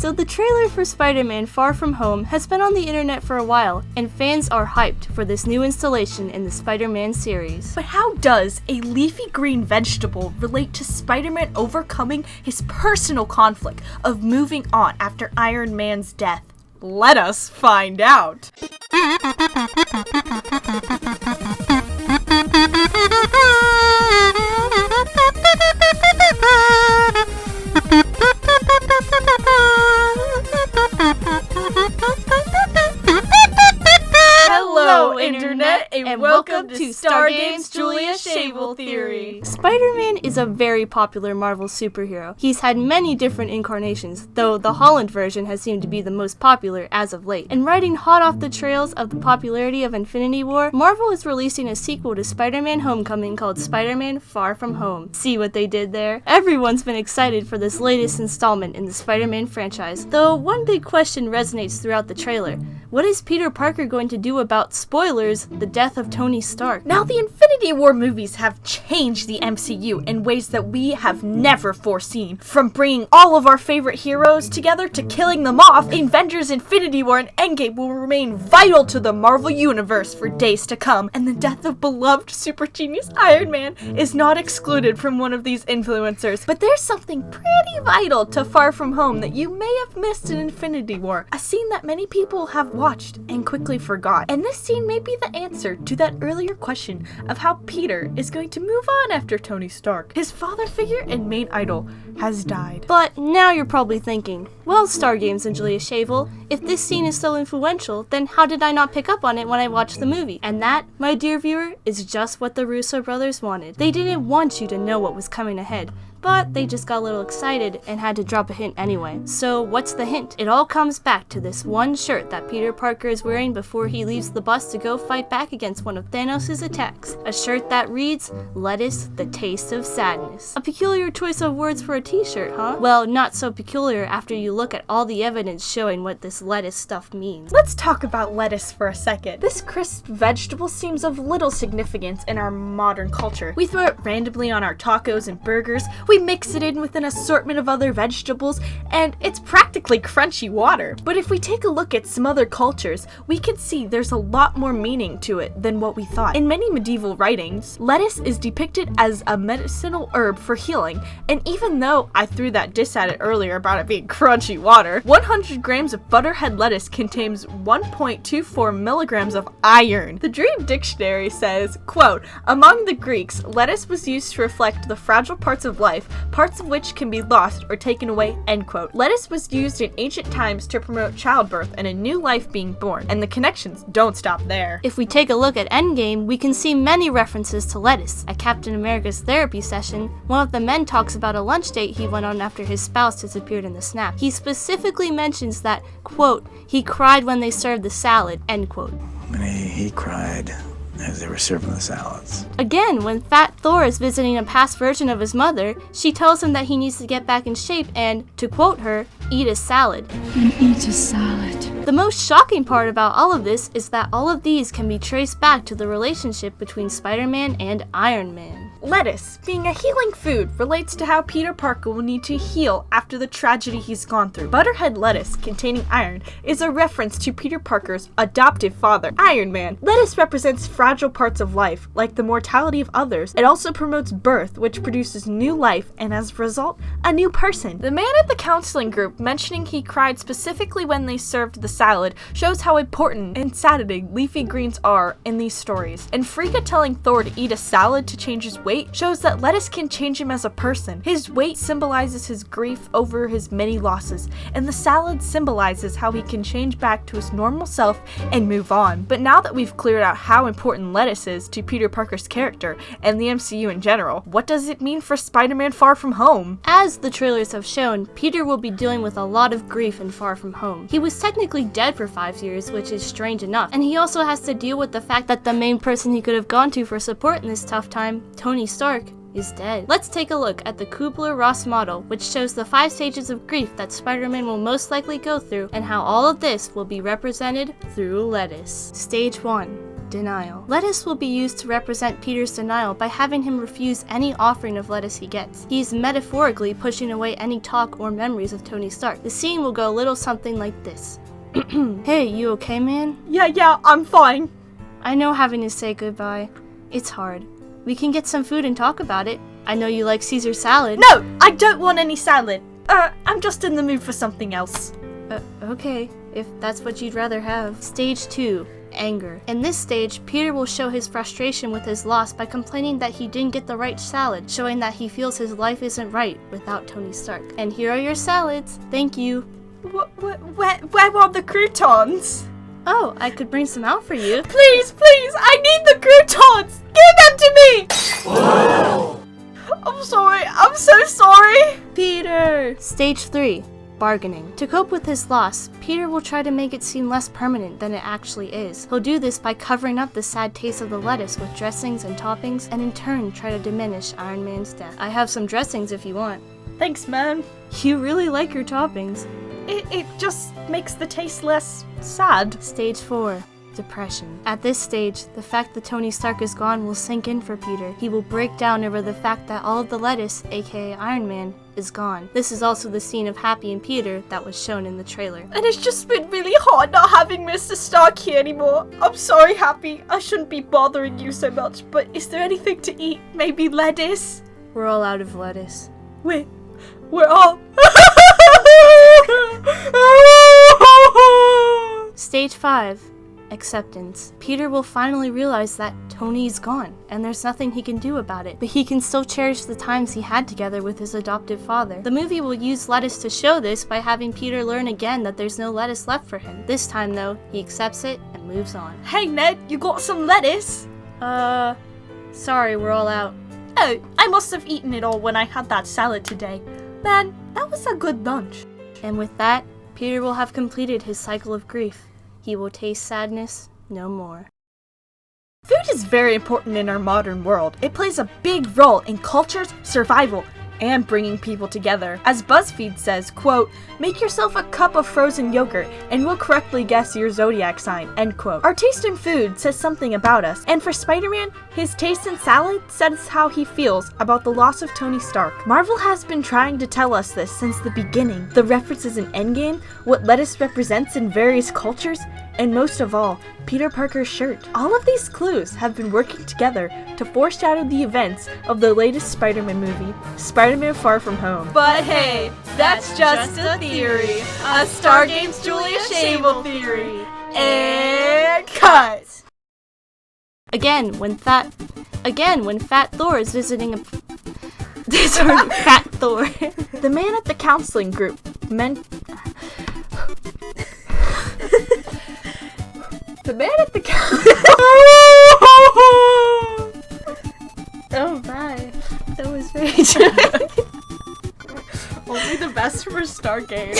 So the trailer for Spider-Man Far From Home has been on the internet for a while, and fans are hyped for this new installation in the Spider-Man series. But how does a leafy green vegetable relate to Spider-Man overcoming his personal conflict of moving on after Iron Man's death? Let us find out! Hello, Internet, and welcome to Stargame's Julia Shavel Theory. Spider-Man is a very popular Marvel superhero. He's had many different incarnations, though the Holland version has seemed to be the most popular as of late. And riding hot off the trails of the popularity of Infinity War, Marvel is releasing a sequel to Spider-Man Homecoming called Spider-Man Far From Home. See what they did there? Everyone's been excited for this latest installment in the Spider-Man franchise, though one big question resonates throughout the trailer. What is Peter Parker going to do about, spoilers, the death of Tony Stark? Now, the Infinity War movies have changed the MCU in ways that we have never foreseen. From bringing all of our favorite heroes together to killing them off, Avengers Infinity War and Endgame will remain vital to the Marvel Universe for days to come, and the death of beloved super genius Iron Man is not excluded from one of these influencers. But there's something pretty vital to Far From Home that you may have missed in Infinity War, a scene that many people have watched and quickly forgot. And this scene may be the answer to that earlier question of how Peter is going to move on after Tony Stark. His father figure and main idol has died. But now you're probably thinking, well, Stargames and Julia Shavel, if this scene is so influential, then how did I not pick up on it when I watched the movie? And that, my dear viewer, is just what the Russo brothers wanted. They didn't want you to know what was coming ahead, but they just got a little excited and had to drop a hint anyway. So what's the hint? It all comes back to this one shirt that Peter Parker is wearing before he leaves the bus to go fight back against one of Thanos' attacks. A shirt that reads, "Lettuce, the taste of sadness." A peculiar choice of words for a t-shirt, huh? Well, not so peculiar after you look at all the evidence showing what this lettuce stuff means. Let's talk about lettuce for a second. This crisp vegetable seems of little significance in our modern culture. We throw it randomly on our tacos and burgers, we mix it in with an assortment of other vegetables, and it's practically crunchy water. But if we take a look at some other cultures, we can see there's a lot more meaning to it than what we thought. In many medieval writings, lettuce is depicted as a medicinal herb for healing, and even though I threw that diss at it earlier about it being crunchy water, 100 grams of butterhead lettuce contains 1.24 milligrams of iron. The Dream Dictionary says, quote, "Among the Greeks, lettuce was used to reflect the fragile parts of life, parts of which can be lost or taken away," end quote. Lettuce was used in ancient times to promote childbirth and a new life being born, and the connections don't stop there. If we take a look at Endgame, we can see many references to lettuce. At Captain America's therapy session, one of the men talks about a lunch date he went on after his spouse disappeared in the snap. He specifically mentions that, quote, "he cried when they served the salad," end quote. He cried as they were serving the salads. Again, when Fat Thor is visiting a past version of his mother, she tells him that he needs to get back in shape and, to quote her, "eat a salad." Eat a salad. The most shocking part about all of this is that all of these can be traced back to the relationship between Spider-Man and Iron Man. Lettuce, being a healing food, relates to how Peter Parker will need to heal after the tragedy he's gone through. Butterhead lettuce, containing iron, is a reference to Peter Parker's adoptive father, Iron Man. Lettuce represents fragile parts of life, like the mortality of others. It also promotes birth, which produces new life, and as a result, a new person. The man at the counseling group mentioning he cried specifically when they served the salad shows how important and saddening leafy greens are in these stories. And Frigga telling Thor to eat a salad to change his weight shows that lettuce can change him as a person. His weight symbolizes his grief over his many losses, and the salad symbolizes how he can change back to his normal self and move on. But now that we've cleared out how important lettuce is to Peter Parker's character and the MCU in general, what does it mean for Spider-Man Far From Home? As the trailers have shown, Peter will be dealing with a lot of grief in Far From Home. He was technically dead for 5 years, which is strange enough, and he also has to deal with the fact that the main person he could have gone to for support in this tough time, Tony Stark, is dead. Let's take a look at the Kubler-Ross model, which shows the 5 stages of grief that Spider-Man will most likely go through and how all of this will be represented through lettuce. Stage 1. Denial. Lettuce will be used to represent Peter's denial by having him refuse any offering of lettuce he gets. He's metaphorically pushing away any talk or memories of Tony Stark. The scene will go a little something like this. Hey, you okay, man? Yeah, I'm fine. I know having to say goodbye. It's hard. We can get some food and talk about it. I know you like Caesar salad. No, I don't want any salad. I'm just in the mood for something else. Okay, if that's what you'd rather have. Stage 2. Anger. In this stage, Peter will show his frustration with his loss by complaining that he didn't get the right salad, showing that he feels his life isn't right without Tony Stark. And here are your salads. Thank you. Where are the croutons? Oh, I could bring some out for you. Please, I need the croutons! Give them to me! I'm sorry, I'm so sorry! Peter! Stage 3. Bargaining. To cope with his loss, Peter will try to make it seem less permanent than it actually is. He'll do this by covering up the sad taste of the lettuce with dressings and toppings, and in turn try to diminish Iron Man's death. I have some dressings if you want. Thanks, man. You really like your toppings. It just makes the taste less sad. Stage 4. Depression. At this stage, the fact that Tony Stark is gone will sink in for Peter. He will break down over the fact that all of the lettuce, aka Iron Man, is gone. This is also the scene of Happy and Peter that was shown in the trailer. And it's just been really hard not having Mr. Stark here anymore. I'm sorry, Happy. I shouldn't be bothering you so much, but is there anything to eat? Maybe lettuce? We're all out of lettuce. We're all... Stage 5. Acceptance. Peter will finally realize that Tony's gone, and there's nothing he can do about it, but he can still cherish the times he had together with his adoptive father. The movie will use lettuce to show this by having Peter learn again that there's no lettuce left for him. This time, though, he accepts it and moves on. Hey, Ned, you got some lettuce? Sorry, we're all out. Oh, I must have eaten it all when I had that salad today. Man, that was a good lunch. And with that, Peter will have completed his cycle of grief. He will taste sadness no more. Food is very important in our modern world. It plays a big role in culture's survival and bringing people together. As BuzzFeed says, quote, "Make yourself a cup of frozen yogurt and we'll correctly guess your zodiac sign," end quote. Our taste in food says something about us, and for Spider-Man, his taste in salad says how he feels about the loss of Tony Stark. Marvel has been trying to tell us this since the beginning. The references in Endgame, what lettuce represents in various cultures, and most of all, Peter Parker's shirt. All of these clues have been working together to foreshadow the events of the latest Spider-Man movie, Spider-Man Far From Home. But hey, that's just a theory. A Star Games Julia Shavel theory. And cut! Again, when Fat Thor is visiting a... Sorry, Fat Thor. The man at the counseling group The man at the Oh, bye. That was very true. Only the best for Star Games.